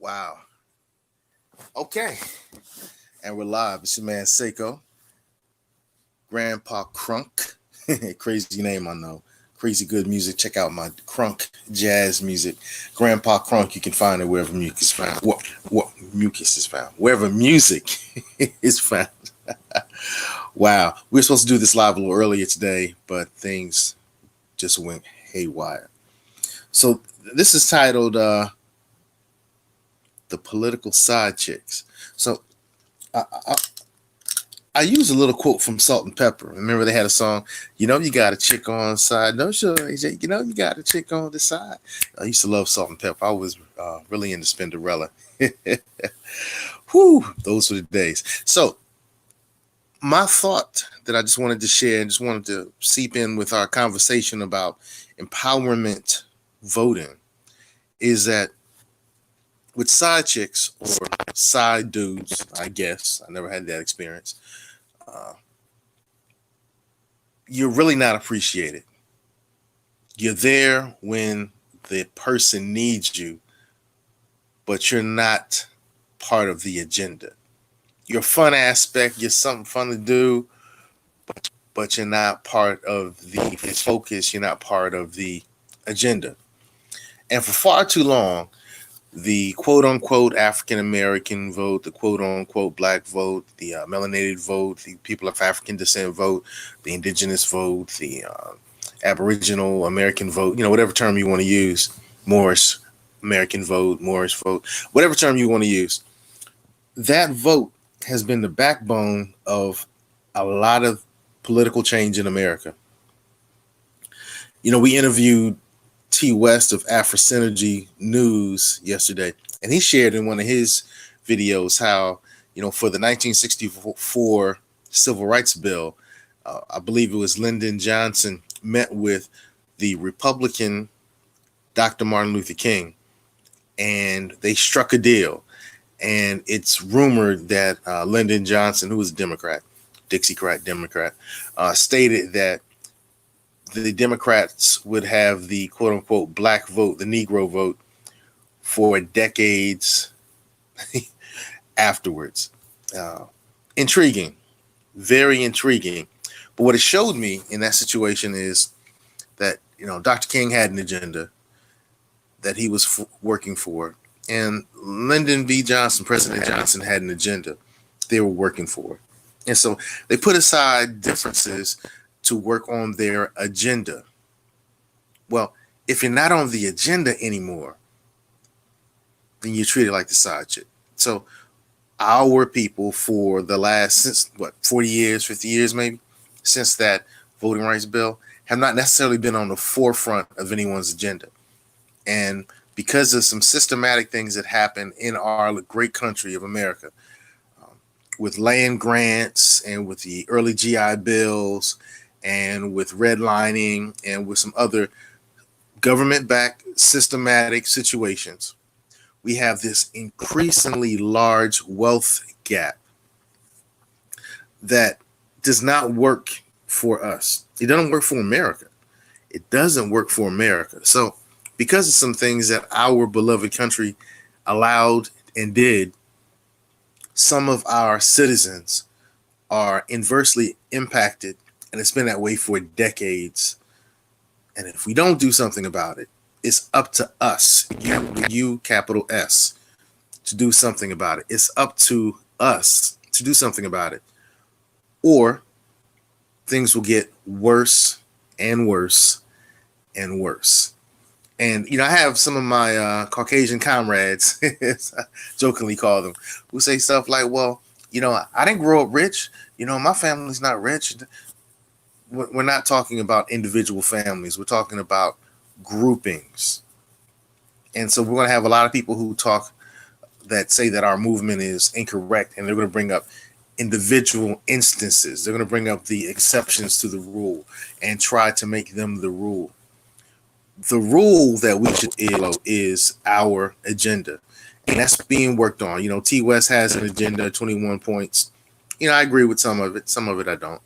Wow. Okay. And we're live. It's your man Seko, Grandpa Crunk. Crazy name, I know. Crazy good music. Check out my crunk jazz music. Grandpa Crunk. You can find it wherever music is found. What mucus is found? Wherever music is found. Wow. We were supposed to do this live a little earlier today, but things just went haywire. So this is titled "The Political Side Chicks." So I, I, I use a little quote from Salt and Pepper. Remember they had a song, you got a chick on the side. No, sure, AJ, you got a chick on the side. I used to love Salt and Pepper. I was really into Spinderella. Whew, those were the days. So my thought that I just wanted to share and just wanted to seep in with our conversation about empowerment voting is that with side chicks or side dudes, I guess, I never had that experience, uh, you're really not appreciated. You're there when the person needs you, but you're not part of the agenda. You're a fun aspect, you're something fun to do, but you're not part of the focus, you're not part of the agenda. And for far too long, the quote unquote African American vote, the quote unquote black vote, the melanated vote, the people of African descent vote, the indigenous vote, the Aboriginal American vote, whatever term you want to use, Moorish American vote, Moorish vote, whatever term you want to use, that vote has been the backbone of a lot of political change in America. We interviewed T West of Afro-Synergy News yesterday, and he shared in one of his videos how, for the 1964 Civil Rights Bill, I believe it was Lyndon Johnson met with the Republican Dr. Martin Luther King, and they struck a deal. And it's rumored that Lyndon Johnson, who was a Democrat, Dixiecrat Democrat, stated that the Democrats would have the quote unquote black vote, the Negro vote, for decades afterwards. Intriguing, very intriguing. But what it showed me in that situation is that, Dr. King had an agenda that he was working for. And Lyndon B. Johnson, President Johnson, had an agenda they were working for. And so they put aside differences to work on their agenda. Well, if you're not on the agenda anymore, then you're treated like the side chick. So our people for the last, since 40 years, 50 years maybe, since that voting rights bill, have not necessarily been on the forefront of anyone's agenda. And because of some systematic things that happen in our great country of America, with land grants and with the early GI bills and with redlining and with some other government-backed systematic situations, we have this increasingly large wealth gap that does not work for us. It doesn't work for America. It doesn't work for America. So because of some things that our beloved country allowed and did, some of our citizens are inversely impacted, and it's been that way for decades. And if we don't do something about it, it's up to us, capital U, capital S, to do something about it. It's up to us to do something about it, or things will get worse and worse and worse. And, I have some of my Caucasian comrades, I jokingly call them, who say stuff like, well, I didn't grow up rich. My family's not rich. We're not talking about individual families. We're talking about groupings. And so we're going to have a lot of people who talk that say that our movement is incorrect, and they're going to bring up individual instances. They're going to bring up the exceptions to the rule and try to make them the rule. The rule that we should follow is our agenda, and that's being worked on. T West has an agenda, 21 points. I agree with some of it I don't.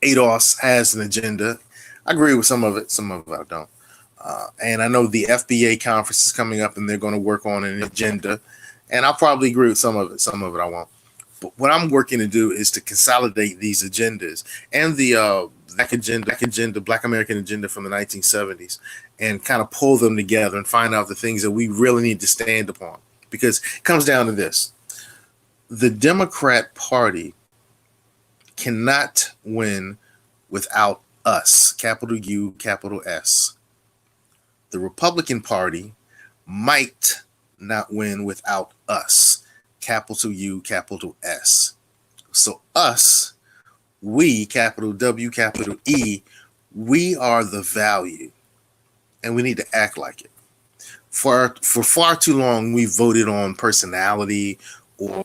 ADOS has an agenda. I agree with some of it I don't. And I know the FBA conference is coming up, and they're going to work on an agenda. And I'll probably agree with some of it. Some of it I won't. But what I'm working to do is to consolidate these agendas and the Black American agenda from the 1970s, and kind of pull them together and find out the things that we really need to stand upon. Because it comes down to this: the Democrat Party cannot win without us, capital U, capital S. The Republican Party might not win without us, capital U, capital S. So us, we, capital W, capital E, we are the value, and we need to act like it. For far too long, we voted on personality or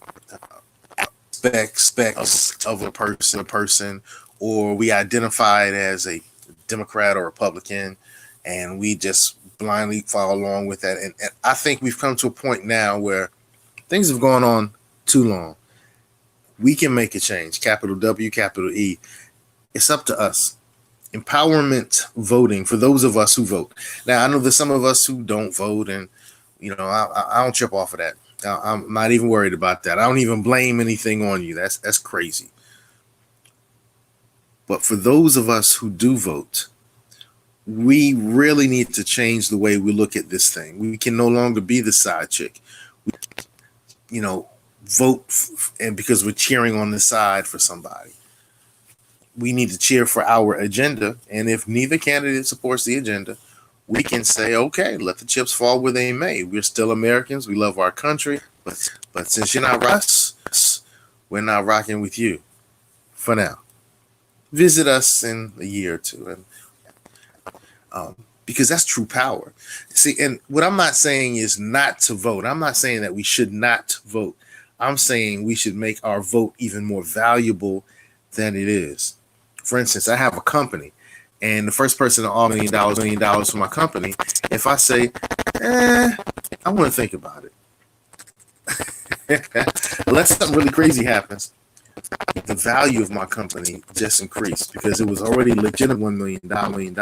specs of a person, or we identified as a Democrat or Republican, and we just blindly follow along with that. And I think we've come to a point now where things have gone on too long. We can make a change, capital W, capital E. It's up to us. Empowerment voting for those of us who vote. Now, I know there's some of us who don't vote, and I don't trip off of that. I'm not even worried about that. I don't even blame anything on you. That's crazy. But for those of us who do vote, we really need to change the way we look at this thing. We can no longer be the side chick. We, vote and because we're cheering on the side for somebody. We need to cheer for our agenda. And if neither candidate supports the agenda, we can say, okay, let the chips fall where they may. We're still Americans. We love our country. But since you're not us, we're not rocking with you for now. Visit us in a year or two. And because that's true power. See, and what I'm not saying is not to vote. I'm not saying that we should not vote. I'm saying we should make our vote even more valuable than it is. For instance, I have a company, and the first person to offer $1 million for my company, if I say, I want to think about it, unless something really crazy happens, the value of my company just increased because it was already legitimate $1 million.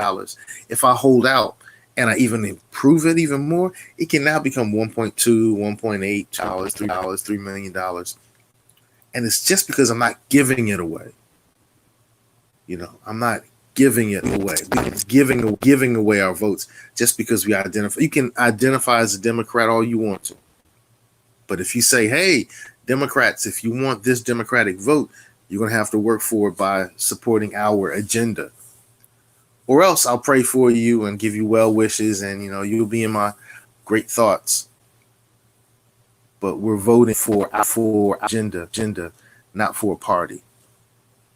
If I hold out and I even improve it even more, it can now become $1.2, $1.8, $3 million. And it's just because I'm not giving it away. I'm not giving it away. We're giving away our votes just because we identify. You can identify as a Democrat all you want to. But if you say, hey, Democrats, if you want this Democratic vote, you're going to have to work for it by supporting our agenda. Or else I'll pray for you and give you well wishes, and you'll be in my great thoughts. But we're voting for agenda, not for a party.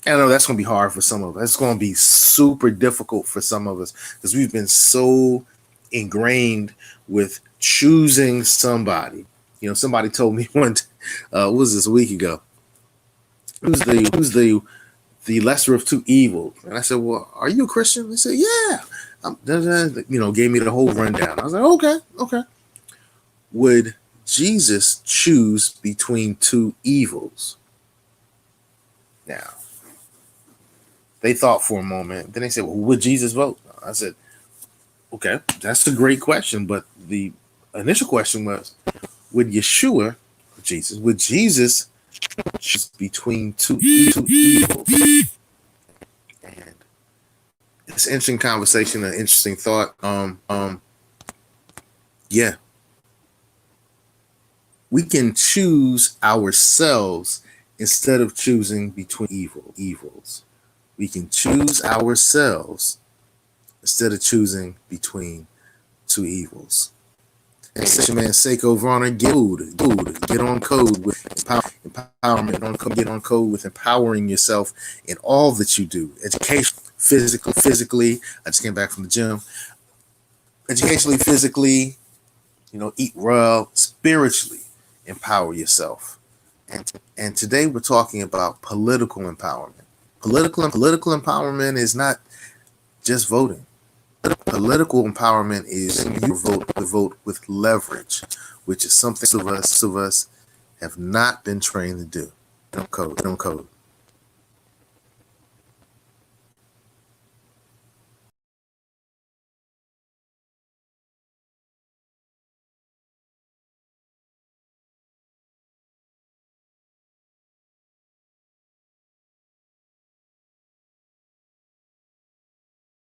And I know that's going to be hard for some of us. It's going to be super difficult for some of us because we've been so ingrained with choosing somebody. Somebody told me what was this, a week ago? Who's the lesser of two evils? And I said, well, are you a Christian? They said, yeah. Gave me the whole rundown. I was like, okay. Would Jesus choose between two evils? Now, they thought for a moment. Then they said, well, would Jesus vote? I said, okay, that's a great question. But the initial question was, would Jesus choose between two evils? And it's an interesting conversation, an interesting thought. Yeah. We can choose ourselves instead of choosing between evils. We can choose ourselves instead of choosing between two evils. And man, Seko, Varner, get on code with empowerment. Get on code with empowering yourself in all that you do. Education, physically. I just came back from the gym. Educationally, physically, eat well. Spiritually, empower yourself. And today we're talking about political empowerment. Political empowerment is not just voting. Political empowerment is you vote with leverage, which is something some of us have not been trained to do. Don't code.